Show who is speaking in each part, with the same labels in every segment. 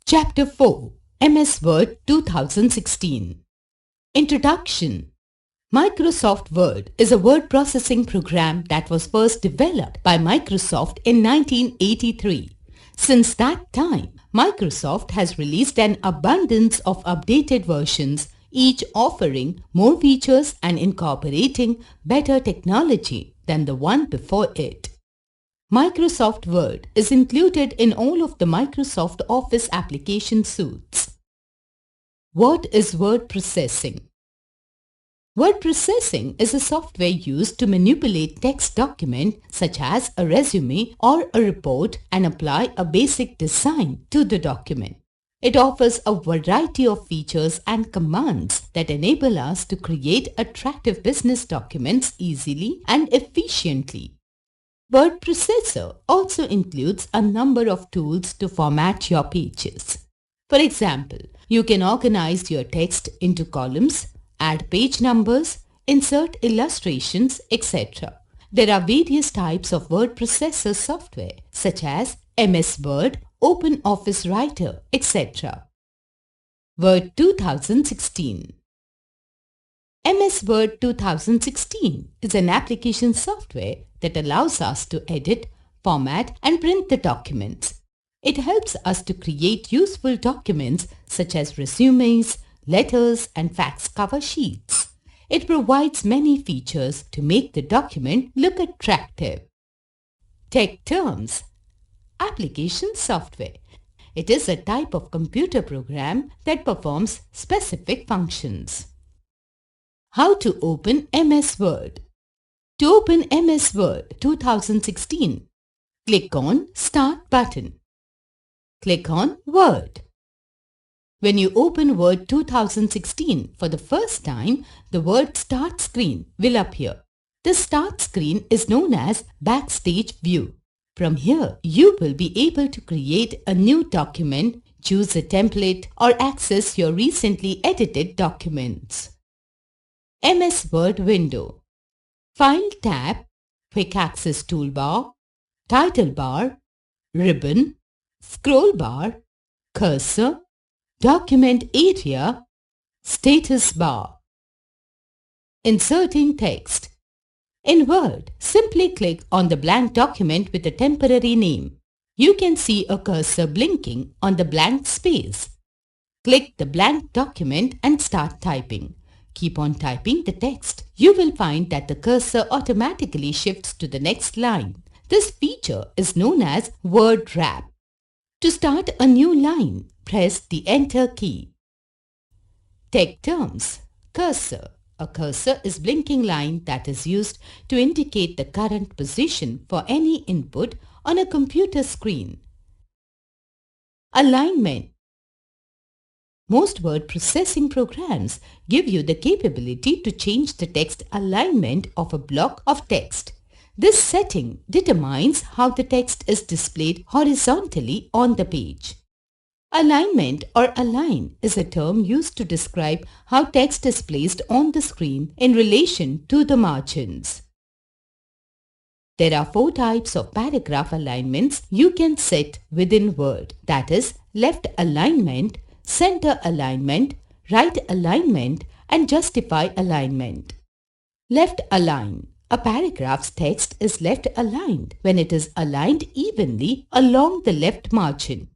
Speaker 1: Chapter 4 MS Word 2016 Introduction. Microsoft Word is a word processing program that was first developed by Microsoft in 1983. Since that time, Microsoft has released an abundance of updated versions, each offering more features and incorporating better technology than the one before it. Microsoft Word is included in all of the Microsoft Office application suites. What is word processing? Word processing is a software used to manipulate text document such as a resume or a report and apply a basic design to the document. It offers a variety of features and commands that enable us to create attractive business documents easily and efficiently. Word processor also includes a number of tools to format your pages. For example, you can organize your text into columns, add page numbers, insert illustrations, etc. There are various types of word processor software such as MS Word, OpenOffice Writer, etc. Word 2016. MS Word 2016 is an application software that allows us to edit, format and print the documents. It helps us to create useful documents such as resumes, letters and fax cover sheets. It provides many features to make the document look attractive. Tech terms. Application software. It is a type of computer program that performs specific functions. How to open MS Word. To open MS Word 2016, click on Start button. Click on Word. When you open Word 2016 for the first time, the word Start screen will appear. The Start screen is known as Backstage View. From here, you will be able to create a new document, choose a template, or access your recently edited documents. MS Word window. File tab, Quick Access Toolbar, Title bar, Ribbon, Scroll bar, Cursor, Document area, Status bar. Inserting text. In Word, simply click on the blank document with a temporary name. You can see a cursor blinking on the blank space. Click the blank document and start typing. Keep on typing the text. You will find that the cursor automatically shifts to the next line. This feature is known as word wrap. To start a new line, press the Enter key. Tech terms. Cursor. A cursor is blinking line that is used to indicate the current position for any input on a computer screen. Alignment. Most word processing programs give you the capability to change the text alignment of a block of text. This setting determines how the text is displayed horizontally on the page. Alignment or align is a term used to describe how text is placed on the screen in relation to the margins. There are 4 types of paragraph alignments you can set within Word, that is, left alignment, center alignment, right alignment, and justify alignment. Left align. A paragraph's text is left aligned when it is aligned evenly along the left margin.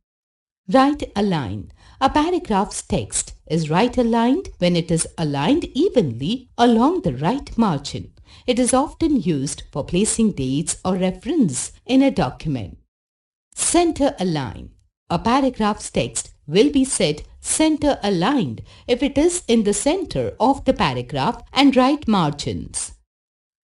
Speaker 1: Right align. A paragraph's text is right aligned when it is aligned evenly along the right margin. It is often used for placing dates or reference in a document. Center align. A paragraph's text will be set center aligned if it is in the center of the paragraph and right margins.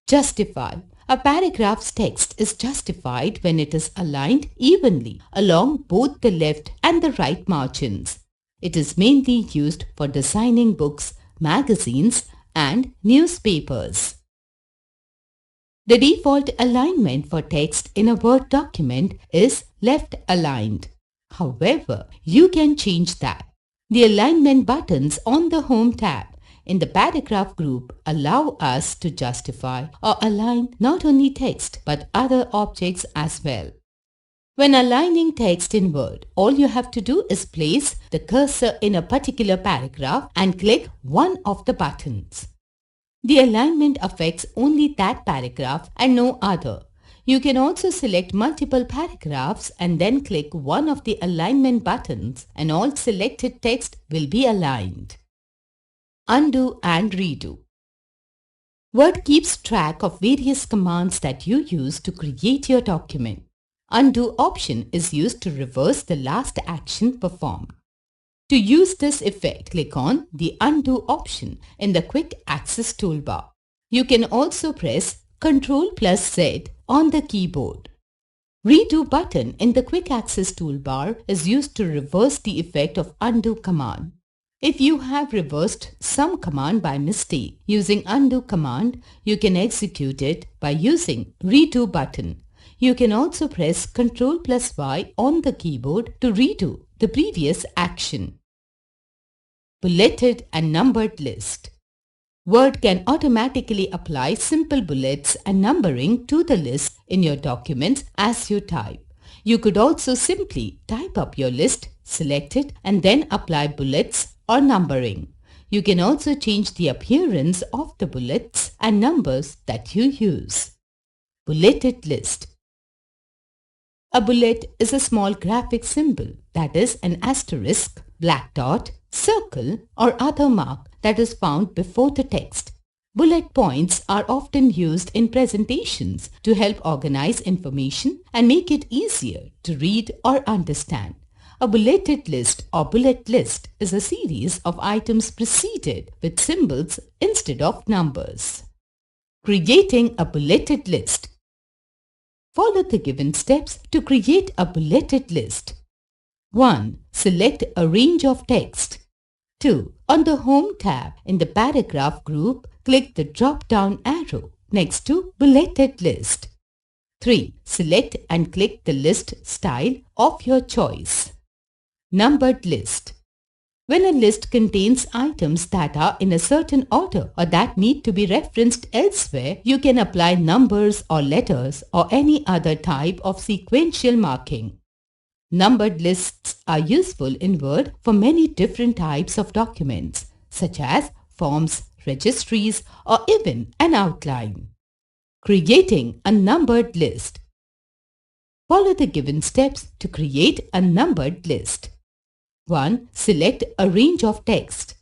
Speaker 1: Justify. A paragraph's text is justified when it is aligned evenly along both the left and the right margins. It is mainly used for designing books, magazines, and newspapers. The default alignment for text in a Word document is left aligned. However, you can change that. The alignment buttons on the Home tab in the paragraph group allow us to justify or align not only text but other objects as well. When aligning text in Word, all you have to do is place the cursor in a particular paragraph and click one of the buttons. The alignment affects only that paragraph and no other. You can also select multiple paragraphs and then click one of the alignment buttons and all selected text will be aligned. Undo and redo. Word keeps track of various commands that you use to create your document. Undo option is used to reverse the last action performed. To use this effect, click on the Undo option in the Quick Access toolbar. You can also press Ctrl+Z on the keyboard. Redo button in the Quick Access toolbar is used to reverse the effect of Undo command. If you have reversed some command by mistake using Undo command, you can execute it by using Redo button. You can also press Ctrl+Y on the keyboard to redo the previous action. Bulleted and numbered list. Word can automatically apply simple bullets and numbering to the list in your documents as you type. You could also simply type up your list, select it, and then apply bullets or numbering. You can also change the appearance of the bullets and numbers that you use. Bulleted list. A bullet is a small graphic symbol, that is an asterisk, black dot, circle or other mark that is found before the text. Bullet points are often used in presentations to help organize information and make it easier to read or understand. A bulleted list or bullet list is a series of items preceded with symbols instead of numbers. Creating a bulleted list. Follow the given steps to create a bulleted list. 1. Select a range of text. 2. On the Home tab in the paragraph group, click the drop-down arrow next to Bulleted List. 3. Select and click the list style of your choice. Numbered list. When a list contains items that are in a certain order or that need to be referenced elsewhere, you can apply numbers or letters or any other type of sequential marking. Numbered lists are useful in Word for many different types of documents, such as forms, registries, or even an outline. Creating a numbered list. Follow the given steps to create a numbered list. 1. Select a range of text.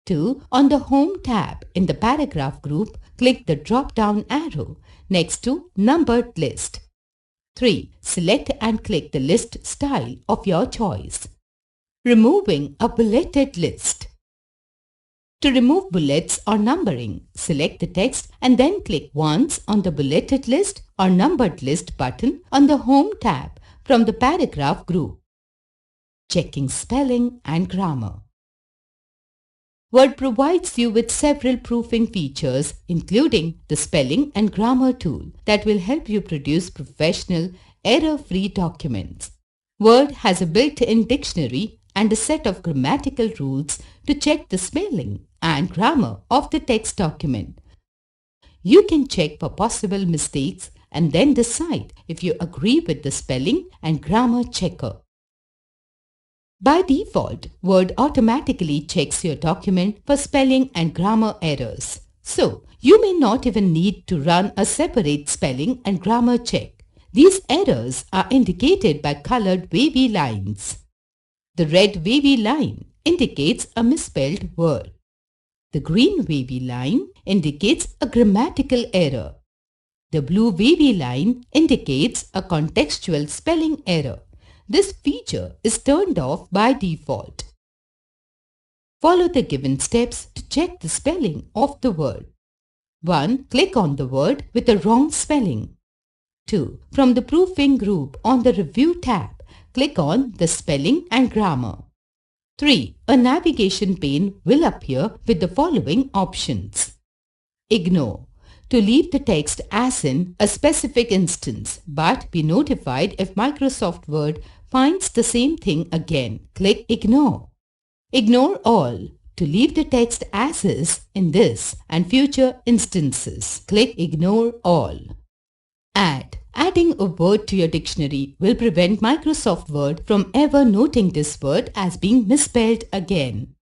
Speaker 1: 2. On the Home tab in the paragraph group, click the drop-down arrow next to Numbered List. 3. Select and click the list style of your choice. Removing a bulleted list. To remove bullets or numbering, select the text and then click once on the bulleted list or numbered list button on the Home tab from the paragraph group. Checking spelling and grammar. Word provides you with several proofing features, including the spelling and grammar tool that will help you produce professional, error-free documents. Word has a built-in dictionary and a set of grammatical rules to check the spelling and grammar of the text document. You can check for possible mistakes and then decide if you agree with the spelling and grammar checker. By default, Word automatically checks your document for spelling and grammar errors. So, you may not even need to run a separate spelling and grammar check. These errors are indicated by colored wavy lines. The red wavy line indicates a misspelled word. The green wavy line indicates a grammatical error. The blue wavy line indicates a contextual spelling error. This feature is turned off by default. Follow the given steps to check the spelling of the word. 1. Click on the word with the wrong spelling. 2. From the proofing group on the Review tab, click on the spelling and grammar. 3. A navigation pane will appear with the following options. Ignore. To leave the text as in a specific instance, but be notified if Microsoft Word finds the same thing again. Click Ignore. Ignore all. To leave the text as is in this and future instances, click Ignore all. Add. Adding a word to your dictionary will prevent Microsoft Word from ever noting this word as being misspelled again.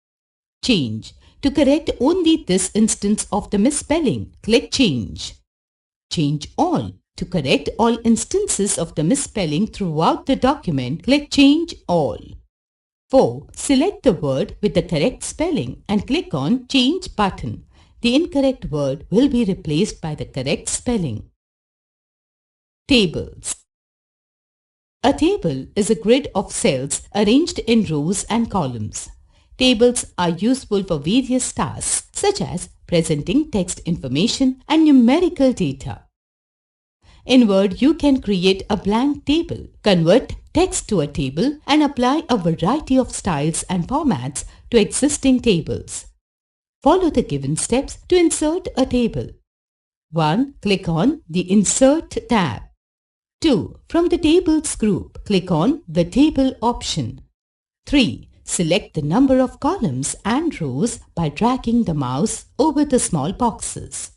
Speaker 1: Change. To correct only this instance of the misspelling, click Change. Change All. To correct all instances of the misspelling throughout the document, click Change All. 4. Select the word with the correct spelling and click on Change button. The incorrect word will be replaced by the correct spelling. Tables. A table is a grid of cells arranged in rows and columns. Tables are useful for various tasks such as presenting text information and numerical data. In Word, you can create a blank table, convert text to a table, and apply a variety of styles and formats to existing tables. Follow the given steps to insert a table. 1. Click on the Insert tab. 2. From the Tables group, click on the Table option. 3. Select the number of columns and rows by dragging the mouse over the small boxes.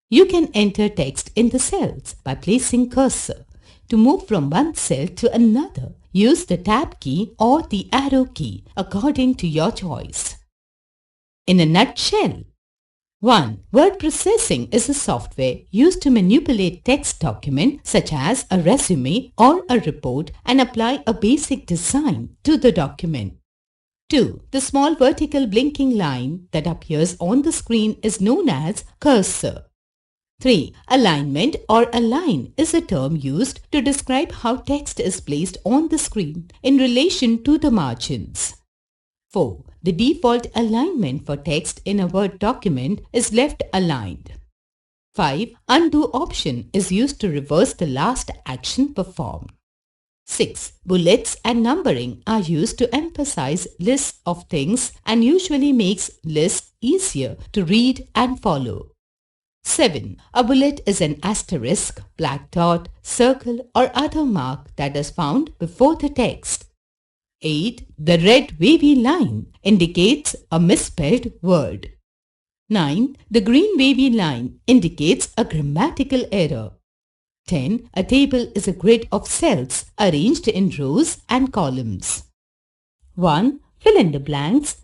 Speaker 1: You can enter text in the cells by placing cursor. To move from one cell to another, use the Tab key or the arrow key according to your choice. In a nutshell, 1. Word processing is a software used to manipulate text document such as a resume or a report and apply a basic design to the document. 2. The small vertical blinking line that appears on the screen is known as cursor. 3. Alignment or align is a term used to describe how text is placed on the screen in relation to the margins. 4. The default alignment for text in a Word document is left aligned. 5. Undo option is used to reverse the last action performed. 6. Bullets and numbering are used to emphasize lists of things and usually makes lists easier to read and follow. 7. A bullet is an asterisk, black dot, circle or other mark that is found before the text. 8. The red wavy line indicates a misspelled word. 9. The green wavy line indicates a grammatical error. 10. A table is a grid of cells arranged in rows and columns. 1. Fill in the blanks